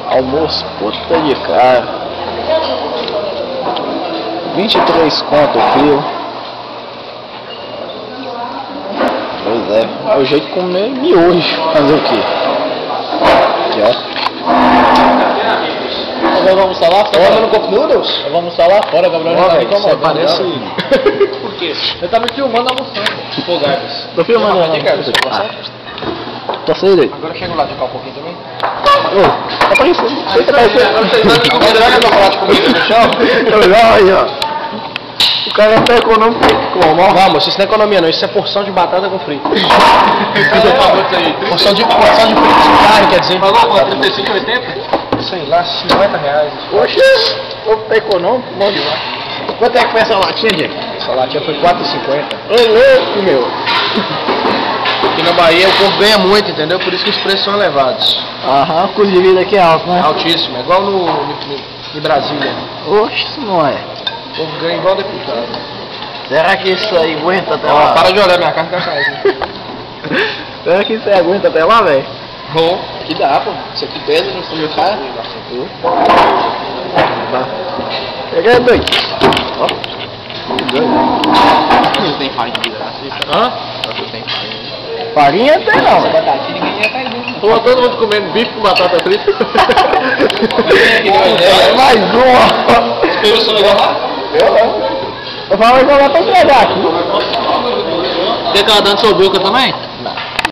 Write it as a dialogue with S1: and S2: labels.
S1: Almoço, puta de cara. 23 conto o quilo. Pois é, é o jeito de comer miojo. Fazer o quê? Aqui, ó.
S2: Vamos almoçar lá fora.
S1: Tá no Cup Noodles?
S2: Vamos almoçar lá fora, Gabriel. Já tá me incomodando.
S1: Parece...
S2: Por quê? Você tá me filmando almoçando. Pô, Garbs.
S1: Tô filmando não.
S2: Garbs,
S1: Tá saindo aí.
S2: agora chega lá de cá um pouquinho também.
S1: Ô, tá aparecendo. Você tá aparecendo.
S2: Agora vocês vão considerar que eu falar de comida no chão?
S1: Olha aí, ó. O cara é até econômico como, ó.
S2: Não, moço, isso não é economia não, isso é porção de batata com frito. Porção de frito de carne, quer dizer. Falou, pô, 35,80? Sei lá, R$50.
S1: Poxa, vou ficar econômico, bom demais. Quanto é que foi essa latinha, Diego?
S2: Essa latinha foi R$4,50.
S1: Ô, louco, meu.
S2: Aqui na Bahia o povo ganha muito, entendeu? Por isso que os preços são elevados.
S1: Aham, o custo de vida aqui é alto, né?
S2: Altíssimo, é igual em Brasília.
S1: Oxe, isso não é.
S2: O povo ganha igual deputado.
S1: Será que isso aí aguenta até
S2: Ó,
S1: lá?
S2: para de olhar, minha carne tá caindo.
S1: Será que isso aí aguenta até lá, velho?
S2: Oh, que dá, pô. Isso aqui pesa, não sei o que.
S1: Pega dois. Ó.
S2: Não tem farinha de graça, isso? Hã? Não tem farinha.
S1: Farinha tem não.
S2: Essa batatinha ninguém ia cair dentro.
S1: Pô, todo mundo comendo bife com batata frita.
S2: É
S1: Mais uma.
S2: Espelho só igual lá?
S1: Eu falo que eu vou pegar aqui.
S2: Quer que ela dando sua boca também?